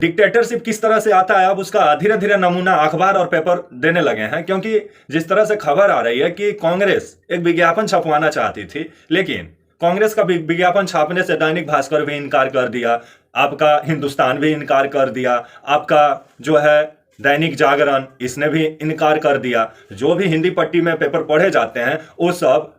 Dictatorship किस तरह से आता है अब उसका धीरे धीरे नमूना अखबार और पेपर देने लगे हैं, क्योंकि जिस तरह से खबर आ रही है कि कांग्रेस एक विज्ञापन छपवाना चाहती थी, लेकिन कांग्रेस का विज्ञापन छापने से दैनिक भास्कर भी इनकार कर दिया, आपका हिंदुस्तान भी इनकार कर दिया, आपका जो है दैनिक जागरण इसने भी इनकार कर दिया। जो भी हिंदी पट्टी में पेपर पढ़े जाते हैं वो सब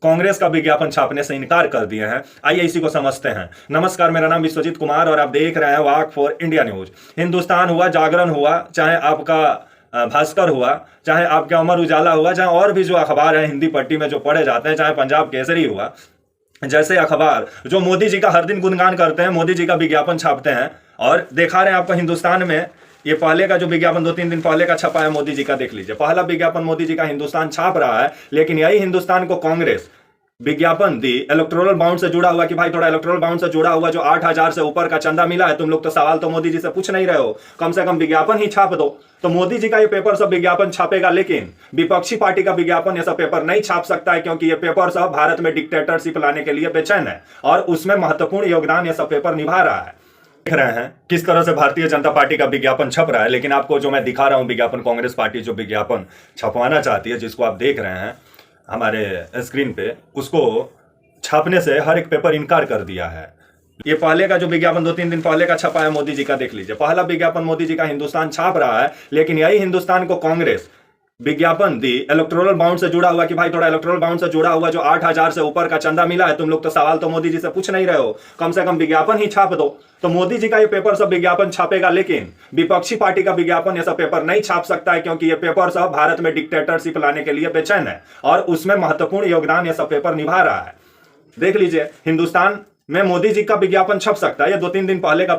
कांग्रेस का विज्ञापन छापने से इनकार कर दिए हैं। आइए इसी को समझते हैं। नमस्कार, मेरा नाम विश्वजीत कुमार और आप देख रहे हैं वाक फॉर इंडिया न्यूज। हिंदुस्तान हुआ, जागरण हुआ, चाहे आपका भास्कर हुआ, चाहे आपका अमर उजाला हुआ, चाहे और भी जो अखबार है हिंदी पट्टी में जो पढ़े जाते हैं, चाहे पंजाब केसरी हुआ, जैसे अखबार जो मोदी जी का हर दिन गुणगान करते हैं, मोदी जी का विज्ञापन छापते हैं। और देखा रहे हैं आपको हिंदुस्तान में ये पहले का जो विज्ञापन 2-3 दिन पहले का छपा है मोदी जी का, देख लीजिए। पहला विज्ञापन मोदी जी का हिंदुस्तान छाप रहा है, लेकिन यही हिंदुस्तान को कांग्रेस विज्ञापन दी इलेक्टोरल बाउंड से जुड़ा हुआ कि भाई थोड़ा इलेक्टोरल बाउंड से जुड़ा हुआ जो 8,000 से ऊपर का चंदा मिला है, तुम लोग तो सवाल तो मोदी जी से पूछ नहीं रहे हो, कम से कम विज्ञापन ही छाप दो। तो मोदी जी का ये पेपर सब विज्ञापन छापेगा, लेकिन विपक्षी पार्टी का विज्ञापन ऐसा पेपर नहीं छाप सकता है, क्योंकि ये पेपर सब भारत में डिक्टेटरशिप लाने के लिए बेचैन है और उसमें महत्वपूर्ण योगदान ये सब पेपर निभा रहा है। देख रहे हैं किस तरह से भारतीय जनता पार्टी का विज्ञापन छप रहा है, लेकिन आपको जो मैं दिखा रहा हूं विज्ञापन, कांग्रेस पार्टी जो विज्ञापन छपवाना चाहती है, जिसको आप देख रहे हैं हमारे स्क्रीन पे, उसको छापने से हर एक पेपर इनकार कर दिया है। ये पहले का जो विज्ञापन 2-3 दिन पहले का छपा है मोदी जी का, देख लीजिए। पहला विज्ञापन मोदी जी का हिंदुस्तान छाप रहा है, लेकिन यही हिंदुस्तान को कांग्रेस विज्ञापन दी इलेक्टोरल बाउंड से जुड़ा हुआ कि भाई थोड़ा इलेक्टोरल बाउंड से जुड़ा हुआ जो 8,000 से ऊपर का चंदा मिला है, तुम लोग तो सवाल तो मोदी जी से पूछ नहीं रहे हो, कम से कम विज्ञापन ही छाप दो। तो मोदी जी का ये पेपर सब विज्ञापन छापेगा, लेकिन विपक्षी पार्टी का विज्ञापन ऐसा पेपर नहीं छाप सकता है, क्योंकि ये पेपर सब भारत में डिक्टेटरशिप लाने के लिए बेचैन है और उसमें महत्वपूर्ण योगदान ये सब पेपर निभा रहा है। देख लीजिए, हिंदुस्तान में मोदी जी का विज्ञापन छप सकता है, ये 2-3 दिन पहले का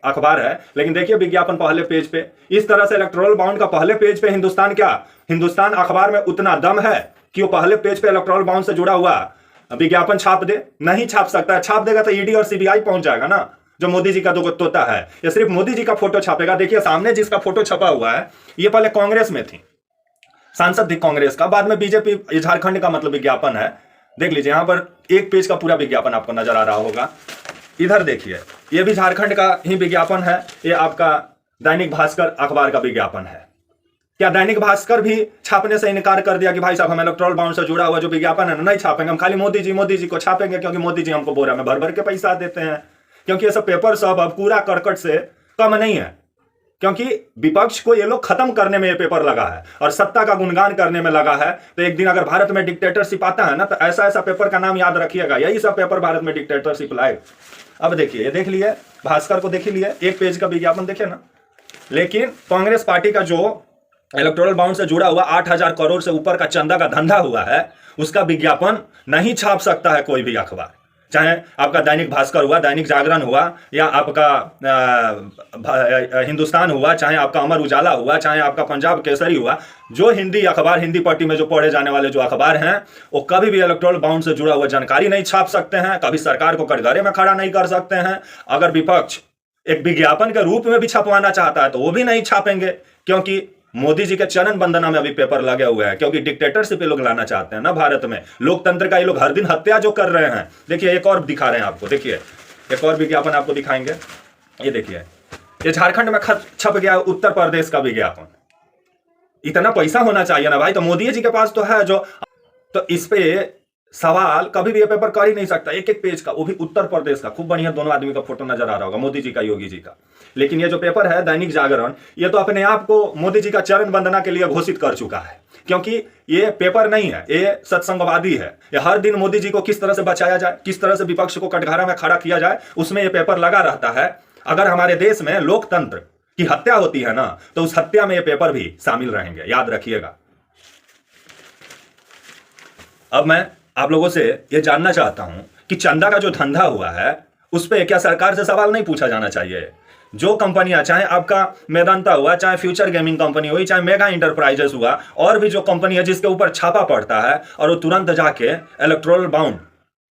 अखबार है, लेकिन देखिए विज्ञापन पहले पेज पे इस तरह से इलेक्टोरल बाउंड का पहले पेज पे हिंदुस्तान अखबार में उतना दम है कि वो पहले पेज पे इलेक्टोरल बाउंड से जुड़ा हुआ विज्ञापन छाप दे? नहीं छाप सकता है। छाप देगा तो ईडी और सीबीआई पहुंच जाएगा ना, जो मोदी जी का दो तोता है। ये सिर्फ मोदी जी का फोटो छापेगा। देखिए सामने जिसका फोटो छपा हुआ है, ये पहले कांग्रेस में थी, सांसद थी कांग्रेस का, बाद में बीजेपी झारखंड का मतलब विज्ञापन है। देख लीजिए यहां पर एक पेज का पूरा विज्ञापन आपको नजर आ रहा होगा। इधर देखिए, ये भी झारखंड का ही विज्ञापन है, ये आपका दैनिक भास्कर अखबार का विज्ञापन है। क्या दैनिक भास्कर भी छापने से इनकार कर दिया कि भाई साहब हम इलेक्टोरल बाउंड से जुड़ा हुआ जो विज्ञापन है नहीं छापेंगे, हम खाली मोदी जी को छापेंगे, क्योंकि मोदी जी हमको बोरा में भर भर के पैसा देते हैं। क्योंकि ये सब पेपर सब अब कूड़ा करकट से कम नहीं है, क्योंकि विपक्ष को ये लोग खत्म करने में ये पेपर लगा है और सत्ता का गुणगान करने में लगा है। तो एक दिन अगर भारत में डिक्टेटरशिप आता है ना, तो ऐसा ऐसा पेपर का नाम याद रखिएगा, यही सब पेपर भारत में डिक्टेटरशिप लाए। अब देखिए, ये देख लिए भास्कर को, देख लिए एक पेज का विज्ञापन, देखे ना। लेकिन कांग्रेस पार्टी का जो इलेक्टोरल बाउंड से जुड़ा हुआ 8,000 करोड़ से ऊपर का चंदा का धंधा हुआ है, उसका विज्ञापन नहीं छाप सकता है कोई भी अखबार, चाहे आपका दैनिक भास्कर हुआ, दैनिक जागरण हुआ, या आपका हिंदुस्तान हुआ, चाहे आपका अमर उजाला हुआ, चाहे आपका पंजाब केसरी हुआ। जो हिंदी अखबार, हिंदी पट्टी में जो पढ़े जाने वाले जो अखबार हैं, वो कभी भी इलेक्टोरल बाउंड से जुड़ा हुआ जानकारी नहीं छाप सकते हैं, कभी सरकार को कटघरे में खड़ा नहीं कर सकते हैं। अगर विपक्ष एक विज्ञापन के रूप में भी छपवाना चाहता है तो वो भी नहीं छापेंगे, क्योंकि मोदी जी के चरण वंदना में अभी पेपर लगे हुए हैं, क्योंकि डिक्टेटरशिप ये लोग लाना चाहते हैं ना भारत में। लोकतंत्र का ये लोग हर दिन हत्या जो कर रहे हैं। देखिए एक और दिखा रहे हैं आपको, देखिए एक और विज्ञापन आपको दिखाएंगे। ये देखिए, ये झारखंड में छप गया उत्तर प्रदेश का विज्ञापन। इतना पैसा होना चाहिए ना भाई, तो मोदी जी के पास तो है जो, तो इस पे सवाल कभी भी ये पेपर कर ही नहीं सकता। एक एक पेज का, वो भी उत्तर प्रदेश का, खूब बढ़िया दोनों आदमी का फोटो नजर आ रहा होगा, मोदी जी का, योगी जी का। लेकिन ये जो पेपर है दैनिक जागरण, ये तो अपने आप को मोदी जी का चरण वंदना के लिए घोषित कर चुका है, क्योंकि ये पेपर नहीं है, ये सत्संगवादी है। ये हर दिन मोदी जी को किस तरह से बचाया जाए, किस तरह से विपक्ष को कटघरा में खड़ा किया जाए, उसमें ये पेपर लगा रहता है। अगर हमारे देश में लोकतंत्र की हत्या होती है ना, तो उस हत्या में ये पेपर भी शामिल रहेंगे, याद रखिएगा। अब मैं आप लोगों से यह जानना चाहता हूं कि चंदा का जो धंधा हुआ है, उस पर क्या सरकार से सवाल नहीं पूछा जाना चाहिए? जो कंपनियां, चाहे आपका मेदांता हुआ, चाहे फ्यूचर गेमिंग कंपनी हुई, चाहे मेगा इंटरप्राइजेस हुआ, और भी जो कंपनी है जिसके ऊपर छापा पड़ता है और वो तुरंत जाके इलेक्टोरल बाउंड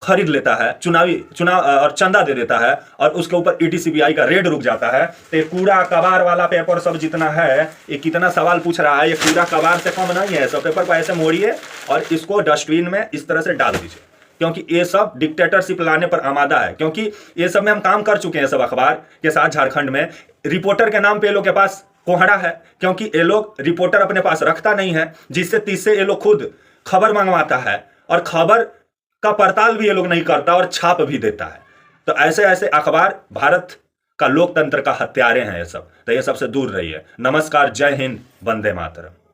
खरीद लेता है, चुनाव और चंदा दे देता है, और उसके ऊपर ईडी सीबीआई का रेड रुक जाता है। तो ये कूड़ा कबाड़ वाला पेपर सब जितना है, ये कितना सवाल पूछ रहा है, ये कूड़ा कबाड़ से कम नहीं है। सब पेपर को ऐसे मोड़िए और इसको डस्टबिन में इस तरह से डाल दीजिए। क्योंकि ये सब डिक्टेटरशिप लाने पर आमादा है। क्योंकि ये सब में हम काम कर चुके हैं, सब अखबार के साथ झारखंड में। रिपोर्टर के नाम पे ये लोग के पास कोहड़ा है, क्योंकि ये लोग रिपोर्टर अपने पास रखता नहीं है, जिससे तीसरे ये लोग खुद खबर मंगवाता है और खबर का पड़ताल भी ये लोग नहीं करता और छाप भी देता है। तो ऐसे ऐसे अखबार भारत का लोकतंत्र का हत्यारे हैं ये सब। तो ये सबसे दूर रहिए। नमस्कार, जय हिंद, वंदे मातरम।